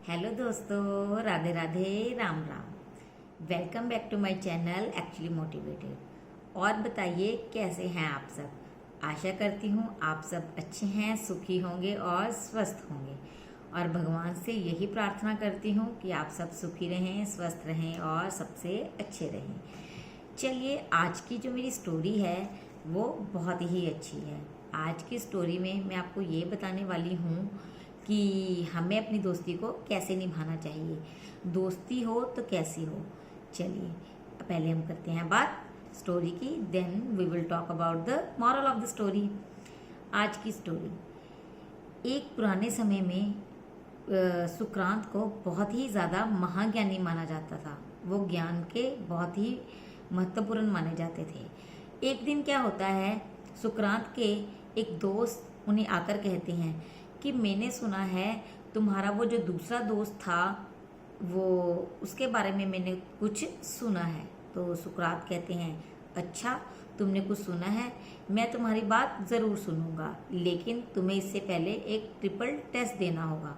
Hello दोस्तों, Radhe Radhe, Ram Ram. Welcome back to my channel actually motivated. और बताइए कैसे हैं आप सब। आशा करती हूँ आप सब अच्छे हैं, सुखी होंगे और स्वस्थ होंगे। और भगवान से यही प्रार्थना करती हूँ कि आप सब सुखी रहें, स्वस्थ रहें और सबसे अच्छे रहें। चलिए, आज की जो मेरी स्टोरी है वो बहुत ही अच्छी है। आज की स्टोरी में मैं आपको ये बताने वाली हूँ कि हमें अपनी दोस्ती को कैसे निभाना चाहिए। दोस्ती हो तो कैसी हो। चलिए, पहले हम करते हैं बात स्टोरी की, then we will talk about the moral of the story. आज की स्टोरी। एक पुराने समय में सुक्रांत को बहुत ही ज़्यादा महाज्ञानी माना जाता था। वो ज्ञान के बहुत ही महत्वपूर्ण माने जाते थे। एक दिन क्या होता है, सुक्रांत के एक दोस्त उन्हें आकर कहते हैं कि मैंने सुना है तुम्हारा वो जो दूसरा दोस्त था वो उसके बारे में मैंने कुछ सुना है। तो सुकरात कहते हैं, अच्छा तुमने कुछ सुना है, मैं तुम्हारी बात ज़रूर सुनूंगा, लेकिन तुम्हें इससे पहले एक ट्रिपल टेस्ट देना होगा।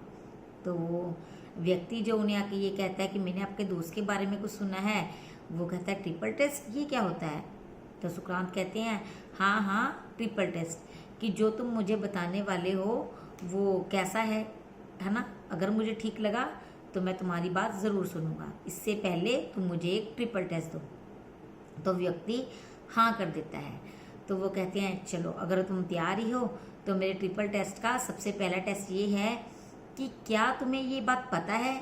तो वो व्यक्ति जो उन्हें आके ये कहता है कि मैंने आपके दोस्त के बारे में कुछ सुना है, वो कहता है ट्रिपल टेस्ट, ये क्या होता है। तो सुक्रांत कहते हैं, हाँ हाँ ट्रिपल टेस्ट, कि जो तुम मुझे बताने वाले हो वो कैसा है ना। अगर मुझे ठीक लगा तो मैं तुम्हारी बात ज़रूर सुनूंगा, इससे पहले तुम मुझे एक ट्रिपल टेस्ट दो। तो व्यक्ति हाँ कर देता है। तो वो कहते हैं, चलो अगर तुम तैयार ही हो तो मेरे ट्रिपल टेस्ट का सबसे पहला टेस्ट ये है कि क्या तुम्हें ये बात पता है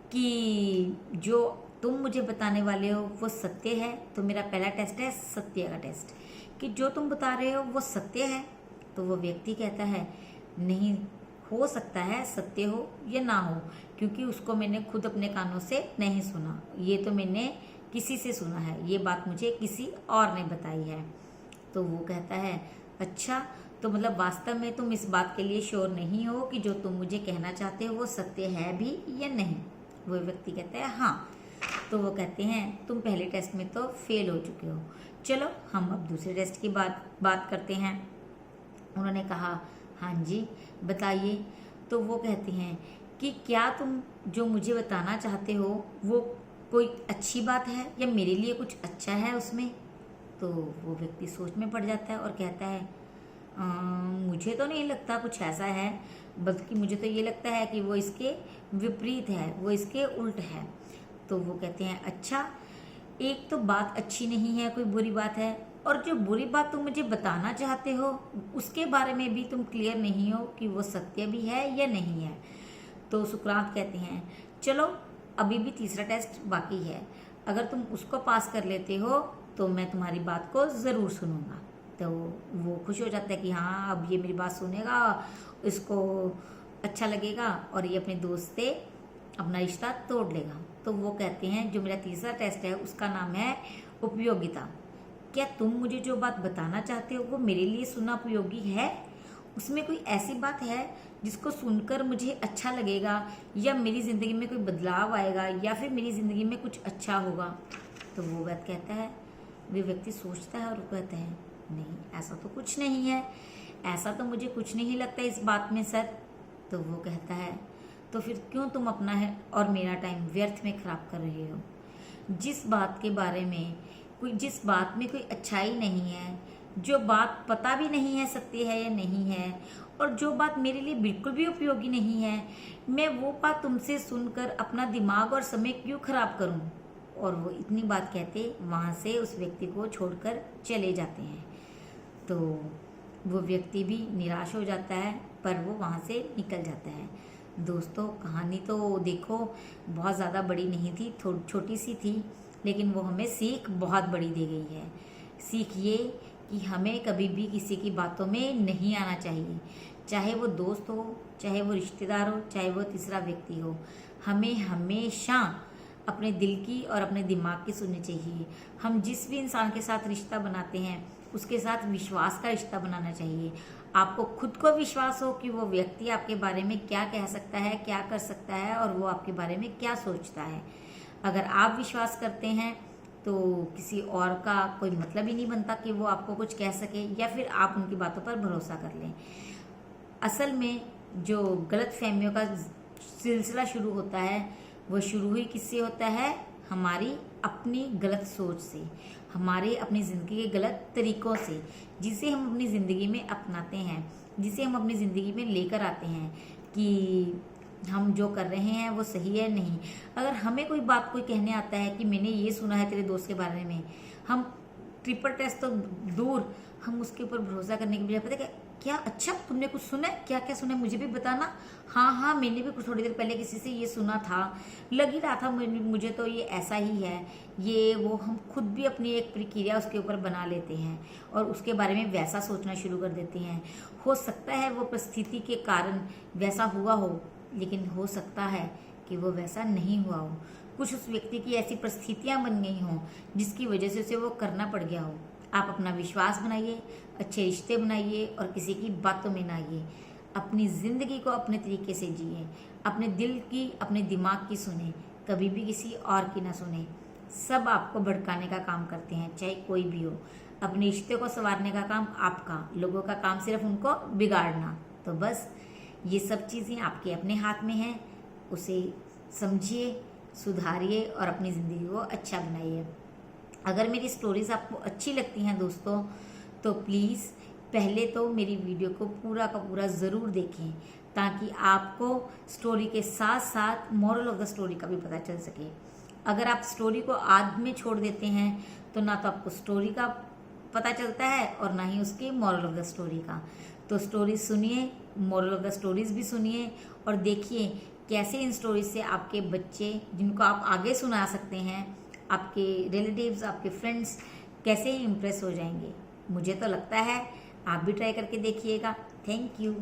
कि जो तुम मुझे बताने वाले हो वो सत्य है। तो मेरा पहला टेस्ट है सत्य का टेस्ट, कि जो तुम बता रहे हो वो सत्य है। तो वो व्यक्ति कहता है, नहीं हो सकता है सत्य हो या ना हो, क्योंकि उसको मैंने खुद अपने कानों से नहीं सुना, ये तो मैंने किसी से सुना है, ये बात मुझे किसी और ने बताई है। तो वो कहता है, अच्छा तो मतलब वास्तव में तुम इस बात के लिए श्योर नहीं हो कि जो तुम मुझे कहना चाहते हो वो सत्य है भी या नहीं। वो व्यक्ति कहता है हाँ। तो वो कहते हैं, तुम पहले टेस्ट में तो फेल हो चुके हो, चलो हम अब दूसरे टेस्ट की बात करते हैं। उन्होंने कहा, हाँ जी बताइए। तो वो कहते हैं कि क्या तुम जो मुझे बताना चाहते हो वो कोई अच्छी बात है या मेरे लिए कुछ अच्छा है उसमें। तो वो व्यक्ति सोच में पड़ जाता है और कहता है, मुझे तो नहीं लगता कुछ ऐसा है, बल्कि मुझे तो ये लगता है कि वो इसके विपरीत है, वो इसके उल्ट है। तो वो कहते हैं, अच्छा एक तो बात अच्छी नहीं है, कोई बुरी बात है, और जो बुरी बात तुम मुझे बताना चाहते हो उसके बारे में भी तुम क्लियर नहीं हो कि वो सत्य भी है या नहीं है। तो सुक्रांत कहते हैं, चलो अभी भी तीसरा टेस्ट बाकी है, अगर तुम उसको पास कर लेते हो तो मैं तुम्हारी बात को ज़रूर सुनूंगा। तो वो खुश हो जाता है कि हाँ अब ये मेरी बात सुनेगा, इसको अच्छा लगेगा और ये अपने दोस्त से अपना रिश्ता तोड़ लेगा। तो वो कहते हैं, जो मेरा तीसरा टेस्ट है उसका नाम है उपयोगिता। क्या तुम मुझे जो बात बताना चाहते हो वो मेरे लिए सुनना उपयोगी है, उसमें कोई ऐसी बात है जिसको सुनकर मुझे अच्छा लगेगा या मेरी ज़िंदगी में कोई बदलाव आएगा या फिर मेरी ज़िंदगी में कुछ अच्छा होगा। तो वो बात कहता है, वे व्यक्ति सोचता है और वो कहता है, नहीं ऐसा तो कुछ नहीं है, ऐसा तो मुझे कुछ नहीं लगता इस बात में सर। तो वो कहता है, तो फिर क्यों तुम अपना है और मेरा टाइम व्यर्थ में ख़राब कर रहे हो। जिस बात के बारे में जिस बात में कोई अच्छाई नहीं है, जो बात पता भी नहीं है सत्य है या नहीं है, और जो बात मेरे लिए बिल्कुल भी उपयोगी नहीं है, मैं वो बात तुमसे सुनकर अपना दिमाग और समय क्यों खराब करूं। और वो इतनी बात कहते वहाँ से उस व्यक्ति को छोड़कर चले जाते हैं। तो वो व्यक्ति भी निराश हो जाता है, पर वो वहाँ से निकल जाता है। दोस्तों, कहानी तो देखो बहुत ज़्यादा बड़ी नहीं थी, छोटी सी थी, लेकिन वो हमें सीख बहुत बड़ी दे गई है। सीख ये कि हमें कभी भी किसी की बातों में नहीं आना चाहिए, चाहे वो दोस्त हो, चाहे वो रिश्तेदार हो, चाहे वो तीसरा व्यक्ति हो। हमें हमेशा अपने दिल की और अपने दिमाग की सुननी चाहिए। हम जिस भी इंसान के साथ रिश्ता बनाते हैं उसके साथ विश्वास का रिश्ता बनाना चाहिए। आपको खुद को विश्वास हो कि वो व्यक्ति आपके बारे में क्या कह सकता है, क्या कर सकता है और वो आपके बारे में क्या सोचता है। अगर आप विश्वास करते हैं तो किसी और का कोई मतलब ही नहीं बनता कि वो आपको कुछ कह सके या फिर आप उनकी बातों पर भरोसा कर लें। असल में जो गलत फहमियों का सिलसिला शुरू होता है वो शुरू ही किससे होता है? हमारी अपनी गलत सोच से, हमारे अपनी ज़िंदगी के गलत तरीक़ों से, जिसे हम अपनी ज़िंदगी में अपनाते हैं, जिसे हम अपनी ज़िंदगी में लेकर आते हैं कि हम जो कर रहे हैं वो सही है नहीं। अगर हमें कोई बात कोई कहने आता है कि मैंने ये सुना है तेरे दोस्त के बारे में, हम ट्रिपल टेस्ट तो दूर, हम उसके ऊपर भरोसा करने के बजाय पता है क्या, अच्छा तुमने कुछ सुना है, क्या क्या सुना है मुझे भी बताना। हाँ हाँ, मैंने भी कुछ थोड़ी देर पहले किसी से ये सुना था, लग ही रहा था मुझे तो ये ऐसा ही है, ये वो। हम खुद भी अपनी एक प्रक्रिया उसके ऊपर बना लेते हैं और उसके बारे में वैसा सोचना शुरू कर देते हैं। हो सकता है वो परिस्थिति के कारण वैसा हुआ हो, लेकिन हो सकता है कि वो वैसा नहीं हुआ हो। कुछ उस व्यक्ति की ऐसी परिस्थितियां बन गई हों जिसकी वजह से उसे वो करना पड़ गया हो। आप अपना विश्वास बनाइए, अच्छे रिश्ते बनाइए और किसी की बातों में ना आइए। अपनी ज़िंदगी को अपने तरीके से जिए, अपने दिल की, अपने दिमाग की सुने, कभी भी किसी और की ना सुने। सब आपको भड़काने का काम करते हैं, चाहे कोई भी हो। अपने रिश्ते को संवारने का काम आपका, लोगों का काम सिर्फ उनको बिगाड़ना। तो बस ये सब चीज़ें आपके अपने हाथ में हैं, उसे समझिए, सुधारिए और अपनी ज़िंदगी को अच्छा बनाइए। अगर मेरी स्टोरीज़ आपको अच्छी लगती हैं दोस्तों, तो प्लीज़ पहले तो मेरी वीडियो को पूरा का पूरा ज़रूर देखें, ताकि आपको स्टोरी के साथ साथ मोरल ऑफ द स्टोरी का भी पता चल सके। अगर आप स्टोरी को आध में छोड़ देते हैं तो ना तो आपको स्टोरी का पता चलता है और ना ही उसकी मोरल ऑफ द स्टोरी का। तो स्टोरी सुनिए, मोरल ऑफ द स्टोरीज़ भी सुनिए और देखिए कैसे इन स्टोरीज से आपके बच्चे, जिनको आप आगे सुना सकते हैं, आपके रिलेटिव्स, आपके फ्रेंड्स कैसे ही इम्प्रेस हो जाएंगे। मुझे तो लगता है आप भी ट्राई करके देखिएगा। Thank you.